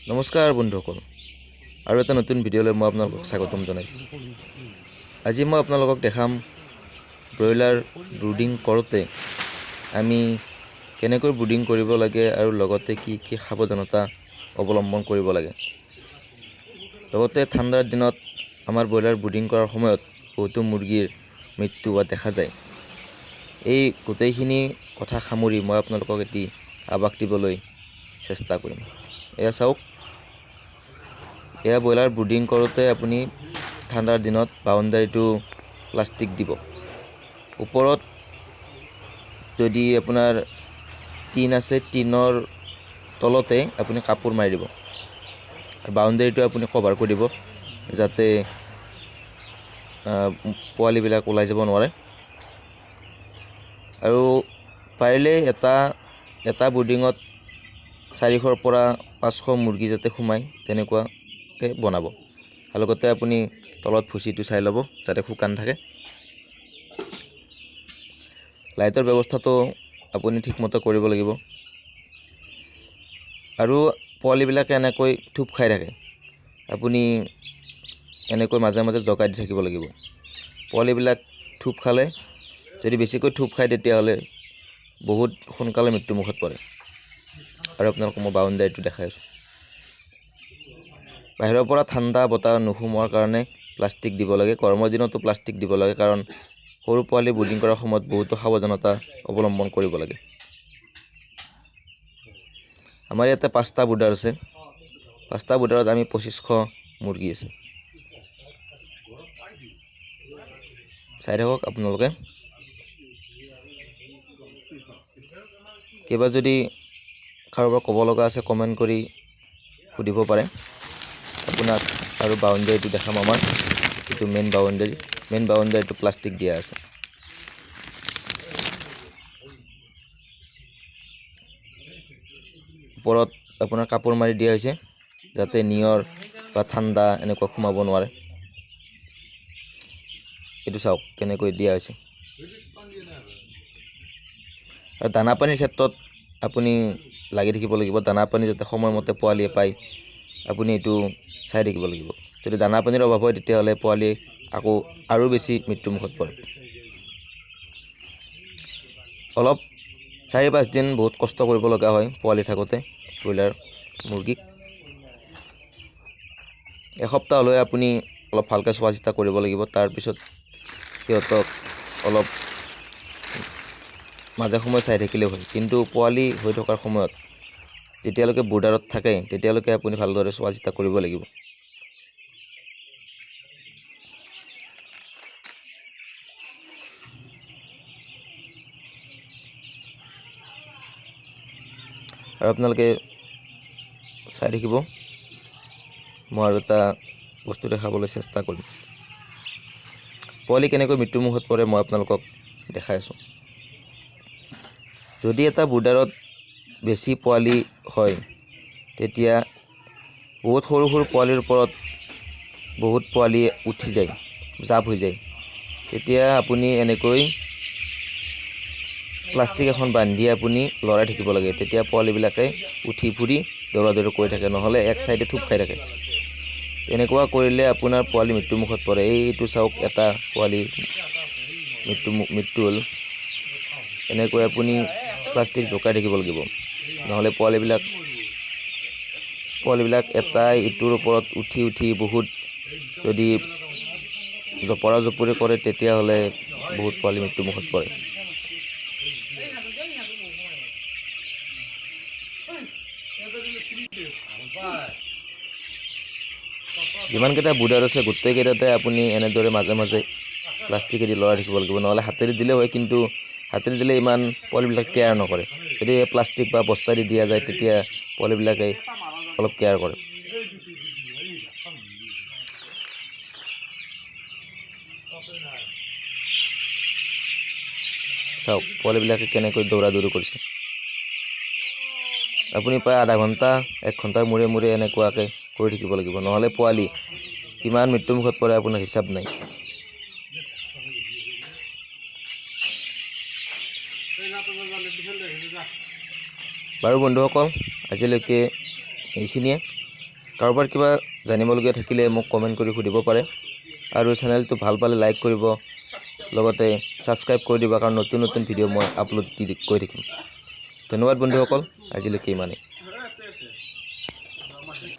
নমস্কাৰ বন্ধুসকল, আৰু এটা নতুন ভিডিঅ'লৈ মই আপোনালোকক স্বাগতম জনাইছোঁ। আজি মই আপোনালোকক দেখাম ব্ৰইলাৰ ব্ৰুডিং কৰোঁতে আমি কেনেকৈ ব্ৰুডিং কৰিব লাগে আৰু লগতে কি কি সাৱধানতা অৱলম্বন কৰিব লাগে। লগতে ঠাণ্ডাৰ দিনত আমাৰ ব্ৰইলাৰ ব্ৰুডিং কৰাৰ সময়ত বহুতো মুৰ্গীৰ মৃত্যু হোৱা দেখা যায়। এই গোটেইখিনি কথা সামৰি মই আপোনালোকক এটি আভাস দিবলৈ চেষ্টা কৰিম। এয়া চাওক, এয়া ব্ৰইলাৰ ব্ৰুডিং কৰোঁতে আপুনি ঠাণ্ডাৰ দিনত বাউণ্ডাৰীটো প্লাষ্টিক দিব। ওপৰত যদি আপোনাৰ টিন আছে, টিনৰ তলতে আপুনি কাপোৰ মাৰি দিব। বাউণ্ডাৰীটো আপুনি কভাৰ কৰি দিব যাতে পোৱালিবিলাক ওলাই যাব নোৱাৰে। আৰু পাৰিলে এটা ব্ৰুডিঙত 400 পৰা 500 মুৰ্গী যাতে সোমায় তেনেকুৱাকৈ বনাব। আৰু লগতে আপুনি তলত ভুচিটো চাই ল'ব যাতে শুকান থাকে। লাইটৰ ব্যৱস্থাটো আপুনি ঠিকমতে কৰিব লাগিব। আৰু পোৱালিবিলাকে এনেকৈ থুপ খাই থাকে, আপুনি এনেকৈ মাজে মাজে জগাই দি থাকিব লাগিব। পোৱালিবিলাক থুপ খালে, যদি বেছিকৈ থুপ খায় তেতিয়াহ'লে বহুত সোনকালে মৃত্যুমুখত পৰে। আৰু আপোনালোকক মই বাউণ্ডাৰীটো দেখাই আছোঁ। বাহিৰৰ পৰা ঠাণ্ডা বতাহ নোসোমোৱাৰ কাৰণে প্লাষ্টিক দিব লাগে। গৰমৰ দিনতো প্লাষ্টিক দিব লাগে, কাৰণ সৰু পোৱালি ব্ৰুডিং কৰাৰ সময়ত বহুতো সাৱধানতা অৱলম্বন কৰিব লাগে। আমাৰ ইয়াতে 5টা ব্ৰুডাৰ আছে। 5টা ব্ৰুডাৰত আমি 2500 মুৰ্গী আছে। চাই থাকক আপোনালোকে। কিবা যদি কাৰোবাৰ ক'ব লগা আছে কমেণ্ট কৰি সুধিব পাৰে আপোনাক। আৰু বাউণ্ডাৰীটো দেখাম আমাৰ, এইটো মেইন বাউণ্ডাৰীটো প্লাষ্টিক দিয়া আছে। ওপৰত আপোনাৰ কাপোৰ মাৰি দিয়া হৈছে যাতে নিয়ৰ বা ঠাণ্ডা এনেকুৱা সোমাব নোৱাৰে। এইটো চাওক কেনেকৈ দিয়া হৈছে। আৰু দানা পানীৰ ক্ষেত্ৰত আপুনি লাগি থাকিব লাগিব। দানা পানী যাতে সময়মতে পোৱালিয়ে পায়, আপুনি এইটো চাই থাকিব লাগিব। যদি দানা পানীৰ অভাৱ হয় তেতিয়াহ'লে পোৱালি আকৌ আৰু বেছি মৃত্যুমুখত পৰে। অলপ 4-5 দিন বহুত কষ্ট কৰিব লগা হয় পোৱালি থাকোঁতে ব্ৰইলাৰ মুৰ্গীক। এসপ্তাহলৈ আপুনি অলপ ভালকৈ চোৱা চিতা কৰিব লাগিব। তাৰপিছত সিহঁতক অলপ মাজে সময়ে চাই থাকিলেও হয়, কিন্তু পোৱালি হৈ থকাৰ সময়ত যেতিয়ালৈকে ব্ৰুডাৰত থাকে তেতিয়ালৈকে আপুনি ভালদৰে চোৱা চিতা কৰিব লাগিব। আৰু আপোনালোকে চাই থাকিব, মই আৰু এটা বস্তু দেখাবলৈ চেষ্টা কৰিম। পোৱালি কেনেকৈ মৃত্যুমুখত পৰে মই আপোনালোকক দেখাই আছোঁ। যদি এটা ব্ৰুডাৰত বেছি পোৱালি হয় তেতিয়া বহুত সৰু সৰু পোৱালিৰ ওপৰত বহুত পোৱালি উঠি যায়, জাপ হৈ যায়। তেতিয়া আপুনি এনেকৈ প্লাষ্টিক এখন বান্ধি আপুনি লৰাই থাকিব লাগে। তেতিয়া পোৱালিবিলাকে উঠি ফুৰি দৌৰা দৌৰি কৰি থাকে, নহ'লে এক ঠাইতে থুপ খাই থাকে। তেনেকুৱা কৰিলে আপোনাৰ পোৱালি মৃত্যুমুখত পৰে। এইটো চাওক, এটা পোৱালি মৃত্যু হ'ল। এনেকৈ আপুনি প্লাষ্টিক জোকাই থাকিব লাগিব, নহ'লে পোৱালিবিলাক এটাই ইটোৰ ওপৰত উঠি উঠি বহুত যদি জপৰা জপৰি কৰে তেতিয়াহ'লে বহুত পোৱালি মৃত্যুমুখত পৰে। যিমানকেইটা ব্ৰুডাৰ আছে গোটেইকেইটাতে আপুনি এনেদৰে মাজে মাজে প্লাষ্টিকেদি লৰাই থাকিব লাগিব, নহ'লে হাতেৰে দিলেও হয়, কিন্তু হাতেৰে দিলে ইমান পোৱালিবিলাক কেয়াৰ নকৰে। যদি প্লাষ্টিক বা বস্তা দি দিয়া যায় তেতিয়া পোৱালিবিলাকে অলপ কেয়াৰ কৰে। চাওক পোৱালিবিলাকে কেনেকৈ দৌৰা দৌৰি কৰিছে। আপুনি প্ৰায় আধা ঘণ্টা 1 ঘণ্টাৰ মূৰে মূৰে এনেকুৱাকৈ কৰি থাকিব লাগিব, নহ'লে পোৱালি কিমান মৃত্যুমুখত পৰে আপোনাৰ হিচাপ নাই। বাৰু বন্ধুসকল, আজিলৈকে এইখিনিয়ে। কাৰোবাৰ কিবা জানিবলগীয়া থাকিলে মোক কমেণ্ট কৰি সুধিব পাৰে আৰু চেনেলটো ভাল পালে লাইক কৰিব লগতে সাবস্ক্ৰাইব কৰি দিবা কাৰণ নতুন নতুন ভিডিঅ' মই আপলোড কৰি থাকিম। ধন্যবাদ বন্ধুসকল, আজিলৈকে ইমানেই।